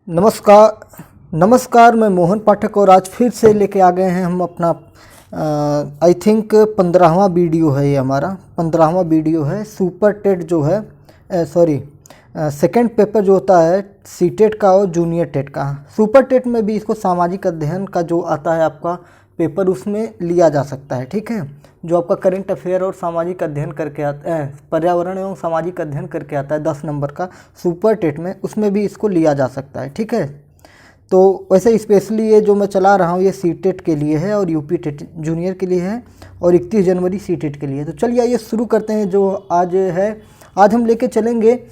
नमस्कार मैं मोहन पाठक और आज फिर से लेके आ गए हैं हम अपना आई थिंक 15वां वीडियो है। ये हमारा 15वां वीडियो है। सुपर टेट जो है सेकंड पेपर जो होता है सी टेट का और जूनियर टेट का। सुपर टेट में भी इसको सामाजिक अध्ययन का जो आता है आपका पेपर उसमें लिया जा सकता है। ठीक है, जो आपका करंट अफेयर और सामाजिक अध्ययन करके आता है, पर्यावरण एवं सामाजिक अध्ययन करके आता है 10 नंबर का सुपर टेट में, उसमें भी इसको लिया जा सकता है। ठीक है, तो वैसे स्पेशली ये जो मैं चला रहा हूँ ये सी टेट के लिए है और यूपी टेट जूनियर के लिए है और 31 जनवरी सी टेट के लिए। तो चलिए आइए शुरू करते हैं। जो आज है, आज हम लेके चलेंगे,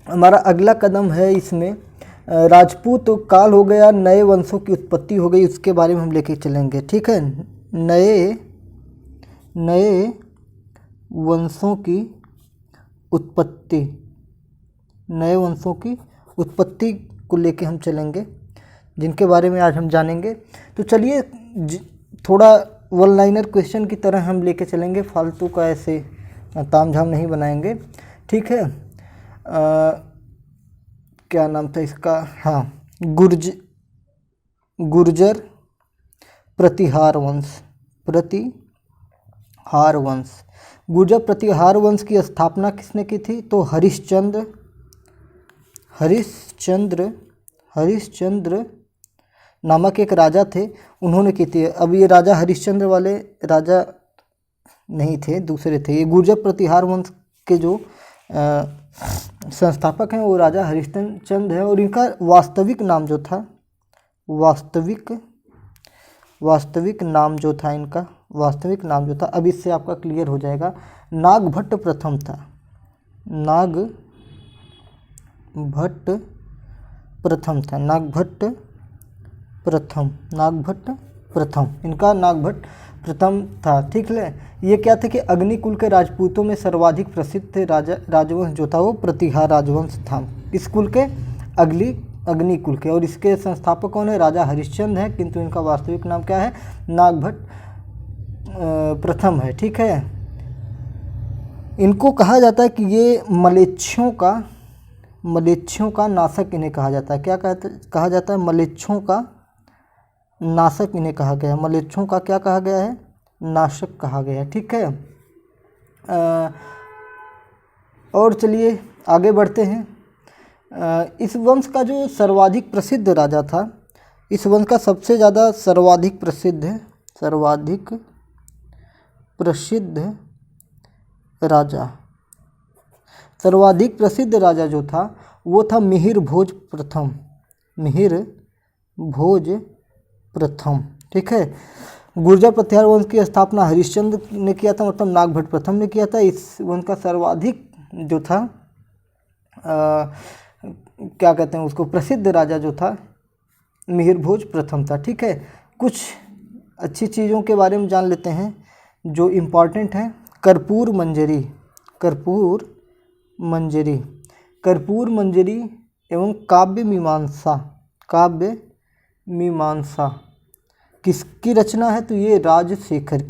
हमारा अगला कदम है इसमें राजपूत काल हो गया, नए वंशों की उत्पत्ति हो गई, उसके बारे में हम लेके चलेंगे। ठीक है, नए वंशों की उत्पत्ति, नए वंशों की उत्पत्ति को लेके हम चलेंगे, जिनके बारे में आज हम जानेंगे। तो चलिए थोड़ा वन लाइनर क्वेश्चन की तरह हम लेके चलेंगे, फालतू का ऐसे तामझाम नहीं बनाएंगे। ठीक है, क्या नाम था इसका, हाँ, गुर्जर प्रतिहार वंश, गुर्जर प्रतिहार वंश की स्थापना किसने की थी? तो हरिश्चंद्र नामक एक राजा थे, उन्होंने की थी। अब ये राजा हरिश्चंद्र वाले राजा नहीं थे, दूसरे थे। ये गुर्जर प्रतिहार वंश के जो संस्थापक हैं वो राजा हरिश्चंद्र है। और इनका वास्तविक नाम जो था, वास्तविक नाम जो था इनका, वास्तविक नाम जो था, अब इससे आपका क्लियर हो जाएगा, नागभट्ट प्रथम था। नागभट्ट प्रथम, इनका नागभट्ट प्रथम था। ठीक है, ये क्या थे कि अग्निकुल के राजपूतों में सर्वाधिक प्रसिद्ध थे राजवंश जो था वो प्रतिहार राजवंश था। इस कुल के अग्निकुल के, और इसके संस्थापक कौन है? राजा हरिश्चंद्र है, किंतु इनका वास्तविक नाम क्या है? नागभट्ट प्रथम है। ठीक है, इनको कहा जाता है कि ये मलेच्छों का नाशक इन्हें कहा जाता है। क्या कहा जाता है? मलेच्छों का नाशक इन्हें कहा गया है। मलेच्छों का क्या कहा गया है? नाशक कहा गया है। ठीक है, और चलिए आगे बढ़ते हैं। इस वंश का जो सर्वाधिक प्रसिद्ध राजा था, इस वंश का सबसे ज़्यादा सर्वाधिक प्रसिद्ध राजा जो था वो था मिहिर भोज प्रथम। ठीक है, गुर्जर प्रतिहार वंश की स्थापना हरिश्चंद्र ने किया था, मतलब नागभट्ट प्रथम ने किया था। इस वंश का सर्वाधिक जो था क्या कहते हैं उसको, प्रसिद्ध राजा जो था मिहिर भोज प्रथम था। ठीक है, कुछ अच्छी चीज़ों के बारे में जान लेते हैं जो इम्पॉर्टेंट हैं। कर्पूर मंजरी एवं काव्य मीमांसा किसकी रचना है? तो ये राजशेखर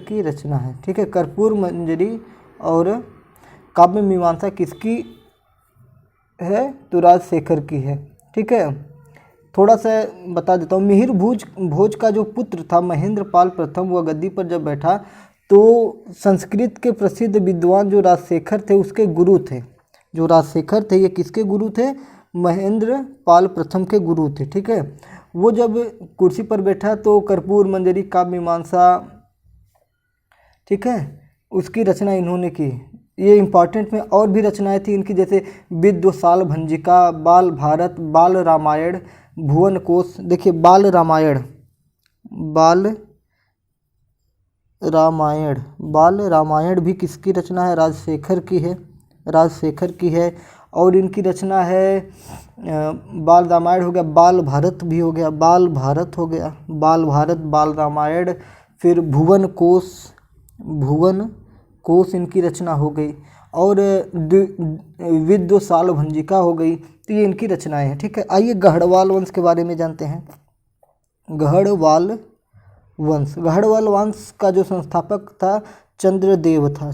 की रचना है। ठीक है, कर्पूर मंजरी और काव्य मीमांसा किसकी है? तो राजशेखर की है। ठीक है, थोड़ा सा बता देता हूँ। मिहिर भोज का जो पुत्र था महेंद्र पाल प्रथम, वह गद्दी पर जब बैठा तो संस्कृत के प्रसिद्ध विद्वान जो राजशेखर थे उसके गुरु थे। जो राजशेखर थे ये किसके गुरु थे? महेंद्र पाल प्रथम के गुरु थे। ठीक है, वो जब कुर्सी पर बैठा तो कर्पूर मंजरी काव्य मीमांसा, ठीक है, उसकी रचना इन्होंने की। ये इम्पॉर्टेंट में और भी रचनाएं थी इनकी, जैसे विद्वशाल भंजिका, बाल भारत, बाल रामायण, भुवन कोश। देखिए बाल रामायण भी किसकी रचना है? राजशेखर की है। और इनकी रचना है बाल रामायण हो गया, बाल भारत भी हो गया, बाल भारत, बाल रामायण, फिर भुवन कोश इनकी रचना हो गई, और विद्वशाल भंजिका हो गई। तो ये इनकी रचनाएं हैं। ठीक है, आइए गढ़वाल वंश के बारे में जानते हैं। गढ़वाल वंश का जो संस्थापक था चंद्रदेव था।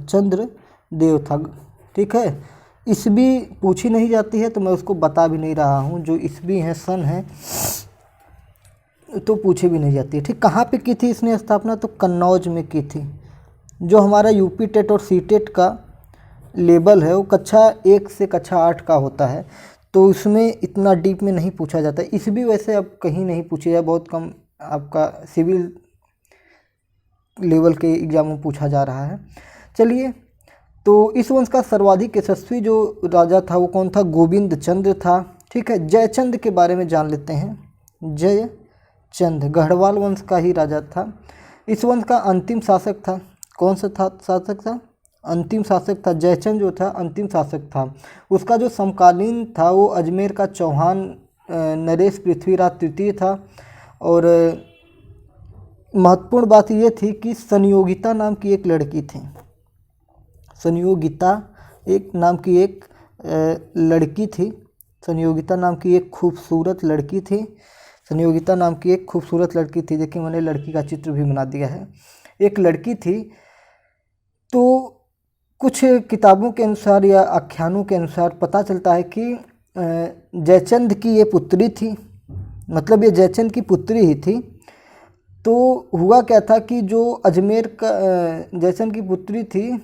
ठीक है, ईस्वी पूछी नहीं जाती है तो मैं उसको बता भी नहीं रहा हूँ। जो ईस्वी है, सन है, तो पूछी भी नहीं जाती है। ठीक, कहाँ पे की थी इसने स्थापना? तो कन्नौज में की थी। जो हमारा यूपी टेट और सी टेट का लेवल है वो कक्षा 1 से कक्षा 8 का होता है, तो उसमें इतना डीप में नहीं पूछा जाता। ईस्वी वैसे अब कहीं नहीं पूछी जाए, बहुत कम आपका सिविल लेवल के एग्जाम में पूछा जा रहा है। चलिए, तो इस वंश का सर्वाधिक यशस्वी जो राजा था वो कौन था? गोविंद चंद्र था। ठीक है, जयचंद के बारे में जान लेते हैं। जयचंद गढ़वाल वंश का ही राजा था। इस वंश का अंतिम शासक था, कौन सा था शासक था? अंतिम शासक था। जयचंद जो था अंतिम शासक था। उसका जो समकालीन था वो अजमेर का चौहान नरेश पृथ्वीराज तृतीय था। और महत्वपूर्ण बात ये थी कि संयोगिता नाम की एक लड़की थी। संयोगिता एक नाम की एक लड़की थी। संयोगिता नाम की एक खूबसूरत लड़की थी। संयोगिता नाम की एक खूबसूरत लड़की थी। देखिए, मैंने लड़की का चित्र भी बना दिया है। एक लड़की थी। तो कुछ किताबों के अनुसार या आख्यानों के अनुसार पता चलता है कि जयचंद की ये पुत्री थी, मतलब ये जयचंद की पुत्री ही थी। तो हुआ क्या था कि जो अजमेर का जयचंद की पुत्री थी,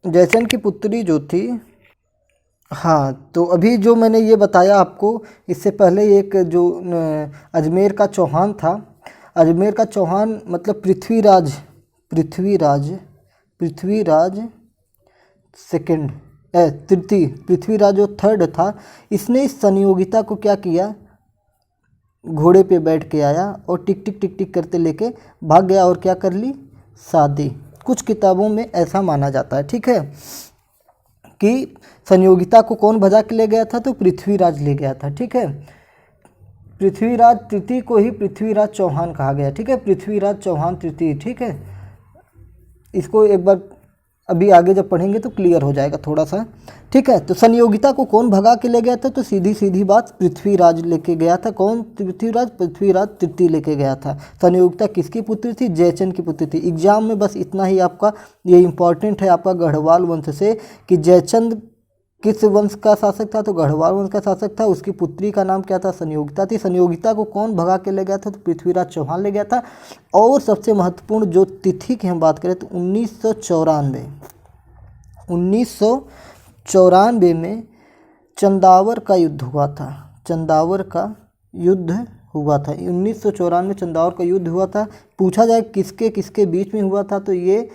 जयचंद की पुत्री जो थी, हाँ, तो अभी जो मैंने ये बताया आपको, इससे पहले एक जो अजमेर का चौहान था, अजमेर का चौहान मतलब पृथ्वीराज सेकंड तृतीय, पृथ्वीराज जो थर्ड था, इसने इस संयोगिता को क्या किया? घोड़े पे बैठ के आया और टिक टिक टिक टिक करते लेके भाग गया और क्या कर ली? शादी। कुछ किताबों में ऐसा माना जाता है। ठीक है, कि संयोगिता को कौन भगा के ले गया था? तो पृथ्वीराज ले गया था। ठीक है, पृथ्वीराज तृतीय को ही पृथ्वीराज चौहान कहा गया। ठीक है, पृथ्वीराज चौहान तृतीय। ठीक है, इसको एक बार अभी आगे जब पढ़ेंगे तो क्लियर हो जाएगा थोड़ा सा। ठीक है, तो संयोगिता को कौन भगा के ले गया था? तो सीधी सीधी बात, पृथ्वीराज लेके गया था। कौन? पृथ्वीराज तृतीय लेके गया था। संयोगिता किसकी पुत्री थी? जयचंद की पुत्री थी। एग्जाम में बस इतना ही आपका ये इंपॉर्टेंट है आपका गढ़वाल वंश से, कि जयचंद किस वंश का शासक था? तो गढ़वाल वंश का शासक था। उसकी पुत्री का नाम क्या था? संयोगिता थी। संयोगिता को कौन भगा के ले गया था? तो पृथ्वीराज चौहान ले गया था। और सबसे महत्वपूर्ण जो तिथि की हम बात करें तो 1994 में चंदावर का युद्ध हुआ था। चंदावर का युद्ध हुआ था 1994 में चंदावर का युद्ध हुआ था। पूछा जाए किसके किसके बीच में हुआ था, तो ये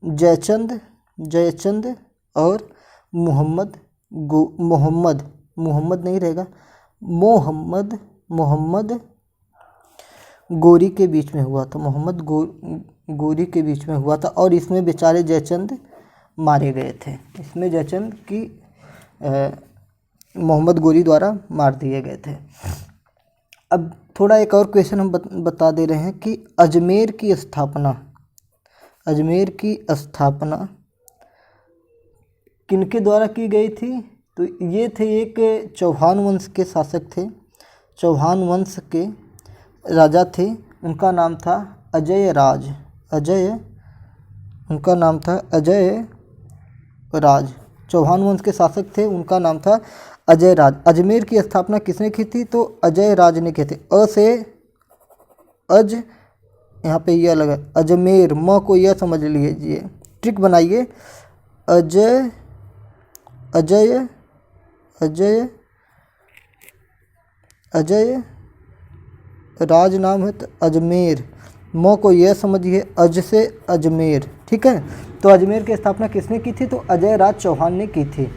जयचंद और मोहम्मद नहीं रहेगा, मोहम्मद गोरी के बीच में हुआ था। मोहम्मद गोरी के बीच में हुआ था। और इसमें बेचारे जयचंद मारे गए थे। इसमें जयचंद की मोहम्मद गोरी द्वारा मार दिए गए थे। अब थोड़ा एक और क्वेश्चन हम बता दे रहे हैं कि अजमेर की स्थापना किनके द्वारा की गई थी? तो ये थे एक चौहान वंश के शासक थे, चौहान वंश के राजा थे। उनका नाम था अजय राज। चौहान वंश के शासक थे, उनका नाम था अजय राज। अजमेर की स्थापना किसने की थी? तो अजय राज ने की थी। अ से अज, यहाँ पे यह लगा, अजमेर, म को यह समझ लीजिए, ट्रिक बनाइए। अजय राज नाम है तो अजमेर, म को यह समझिए, अज से अजमेर। ठीक है, तो अजमेर की स्थापना किसने की थी? तो अजय राज चौहान ने की थी।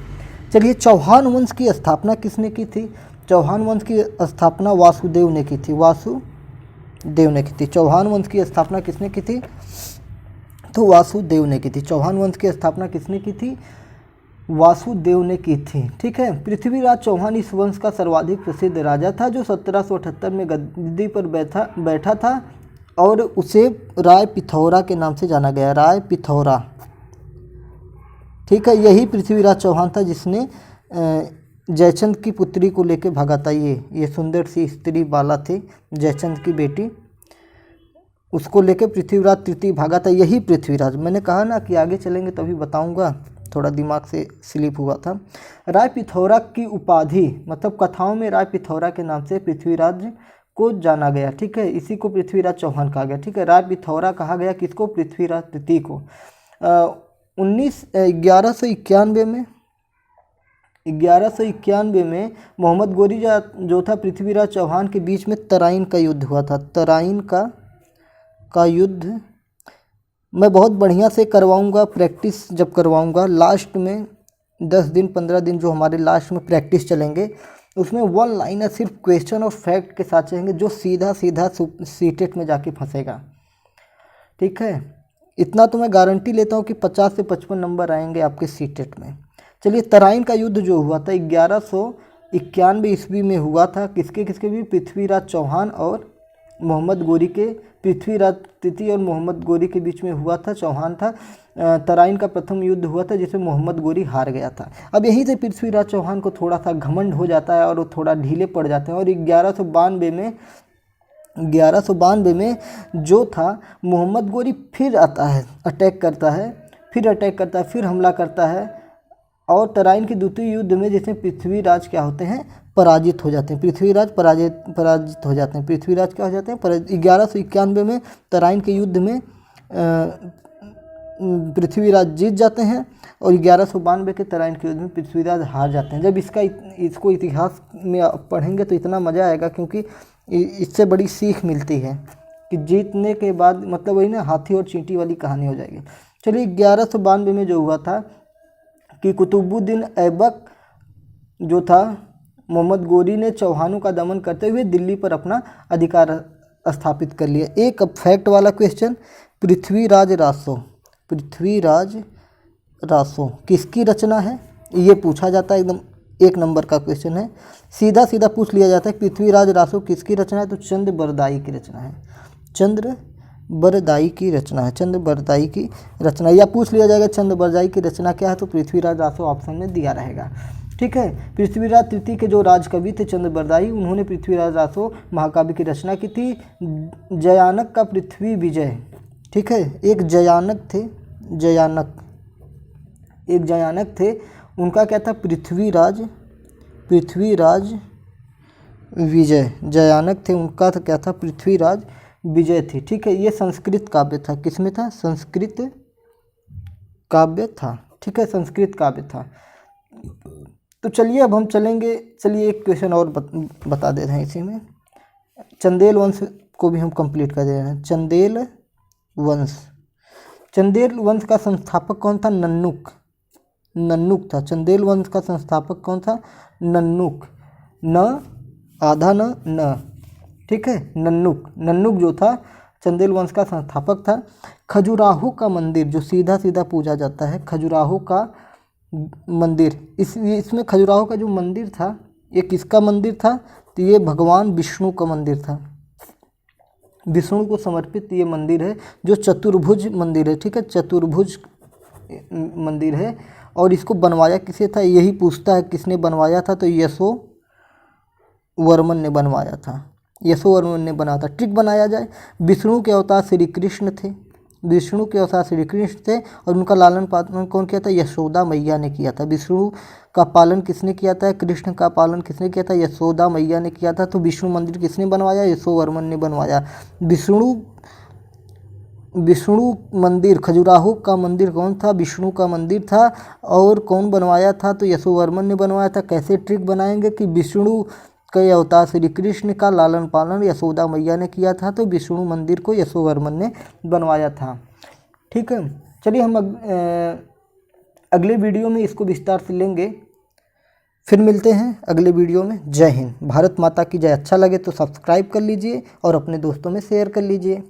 चलिए, चौहान वंश की स्थापना किसने की थी? चौहान वंश की स्थापना वासुदेव ने की थी। चौहान वंश की स्थापना किसने की थी? तो वासुदेव ने की थी। चौहान वंश की स्थापना किसने की थी? वासुदेव ने की थी। ठीक है, पृथ्वीराज चौहान इस वंश का सर्वाधिक प्रसिद्ध राजा था, जो 1778 में गद्दी पर बैठा था और उसे राय पिथौरा के नाम से जाना गया। राय पिथौरा। ठीक है, यही पृथ्वीराज चौहान था जिसने जयचंद की पुत्री को लेकर भागा था। ये सुंदर सी स्त्री बाला थी, जयचंद की बेटी, उसको लेके पृथ्वीराज तृतीय भागा था, यही पृथ्वीराज। मैंने कहा ना कि आगे चलेंगे तभी बताऊंगा, थोड़ा दिमाग से स्लिप हुआ था। राय पिथौरा की उपाधि, मतलब कथाओं में राय पिथौरा के नाम से पृथ्वीराज को जाना गया, ठीक है, इसी को पृथ्वीराज चौहान कहा गया, ठीक है। राय पिथौरा कहा गया किसको? पृथ्वीराज तृतीय को। 1191 में मोहम्मद गोरी जो था पृथ्वीराज चौहान के बीच में तराइन का युद्ध हुआ था। तराइन का युद्ध मैं बहुत बढ़िया से करवाऊंगा, प्रैक्टिस जब करवाऊंगा लास्ट में 10 दिन 15 दिन जो हमारे लास्ट में प्रैक्टिस चलेंगे, उसमें वन लाइनर सिर्फ क्वेश्चन और फैक्ट के साथ चलेंगे, जो सीधा सीटेट में जाके फंसेगा, ठीक है। इतना तो मैं गारंटी लेता हूँ कि 50 से 55 नंबर आएंगे आपके सीटेट में। चलिए, तराइन का युद्ध जो हुआ था 1191 ईस्वी में हुआ था, किसके भी? पृथ्वीराज चौहान और मोहम्मद गोरी के, पृथ्वीराज तृतीय और मोहम्मद गोरी के बीच में हुआ था, चौहान था। तराइन का प्रथम युद्ध हुआ था जिसमें मोहम्मद गोरी हार गया था। अब यहीं से पृथ्वीराज चौहान को थोड़ा सा घमंड हो जाता है और वो थोड़ा ढीले पड़ जाते हैं, और 1192 में जो था मोहम्मद गोरी फिर आता है, अटैक करता है, फिर हमला करता है, और तराइन के द्वितीय युद्ध में जिसमें पृथ्वीराज क्या होते हैं? पराजित हो जाते हैं। पृथ्वीराज पराजित हो जाते हैं। पृथ्वीराज क्या हो जाते हैं? 1191 में तराइन के युद्ध में पृथ्वीराज जीत जाते हैं, और 1192 के तराइन के युद्ध में पृथ्वीराज हार जाते हैं। जब इसको इतिहास में पढ़ेंगे तो इतना मज़ा आएगा, क्योंकि इससे बड़ी सीख मिलती है कि जीतने के बाद मतलब वही ना, हाथी और चींटी वाली कहानी हो जाएगी। चलिए, 1192 में जो हुआ था कि कुतुबुद्दीन ऐबक जो था, मोहम्मद गोरी ने चौहानों का दमन करते हुए दिल्ली पर अपना अधिकार स्थापित कर लिया। एक फैक्ट वाला क्वेश्चन, पृथ्वीराज रासो किसकी रचना है? ये पूछा जाता है, एकदम 1 नंबर का क्वेश्चन है, सीधा पूछ लिया जाता है पृथ्वीराज रासो किसकी रचना है? तो चंद्रबरदाई की रचना है, चंद्रबरदाई की रचना, या पूछ लिया जाएगा चंद्रबरदाई की रचना क्या है? तो पृथ्वीराज रासो ऑप्शन में दिया रहेगा, ठीक है। पृथ्वीराज तृतीय के जो राजकवि थे चंद्रबरदाई, उन्होंने पृथ्वीराज रासो महाकाव्य की रचना की थी। जयानक का पृथ्वी विजय, ठीक है, एक जयानक थे, उनका क्या था? पृथ्वीराज विजय, जयानक थे, उनका तो क्या था? पृथ्वीराज विजय थी, ठीक है। ये संस्कृत काव्य था, किसमें था? संस्कृत काव्य था, ठीक है, संस्कृत काव्य था। तो चलिए अब हम चलेंगे, चलिए एक क्वेश्चन और बता दे रहे हैं इसी में। चंदेल वंश को भी हम कंप्लीट कर दे रहे हैं। चंदेल वंश का संस्थापक कौन था? नन्नुक था। चंदेल वंश का संस्थापक कौन था? नन्नुक, न आधा न, ठीक है, नन्नुक जो था चंदेल वंश का संस्थापक था। खजुराहो का मंदिर जो सीधा पूजा जाता है, खजुराहो का मंदिर, इसमें खजुराहो का जो मंदिर था, ये किसका मंदिर था? तो ये भगवान विष्णु का मंदिर था, विष्णु को समर्पित ये मंदिर है, जो चतुर्भुज मंदिर है, ठीक है, चतुर्भुज मंदिर है। और इसको बनवाया किसे था? यही पूछता है किसने बनवाया था? तो यशोवर्मन ने बनवाया था, यशोवर्मन ने बनाया था। ट्रिक बनाया जाए, विष्णु के अवतार श्री कृष्ण थे, और उनका लालन पालन कौन किया था? यशोदा मैया ने किया था। विष्णु का पालन किसने किया था? कृष्ण का पालन किसने किया था? यशोदा मैया ने किया था। तो विष्णु मंदिर किसने बनवाया? यशोवर्मन ने बनवाया। विष्णु मंदिर, खजुराहो का मंदिर कौन था? विष्णु का मंदिर था। और कौन बनवाया था? तो यशोवर्मन ने बनवाया था। कैसे ट्रिक बनाएंगे कि विष्णु के अवतार श्री कृष्ण का लालन पालन यशोदा मैया ने किया था, तो विष्णु मंदिर को यशोवर्मन ने बनवाया था, ठीक है। चलिए हम अगले वीडियो में इसको विस्तार से लेंगे, फिर मिलते हैं अगले वीडियो में। जय हिंद, भारत माता की जय। अच्छा लगे तो सब्सक्राइब कर लीजिए और अपने दोस्तों में शेयर कर लीजिए।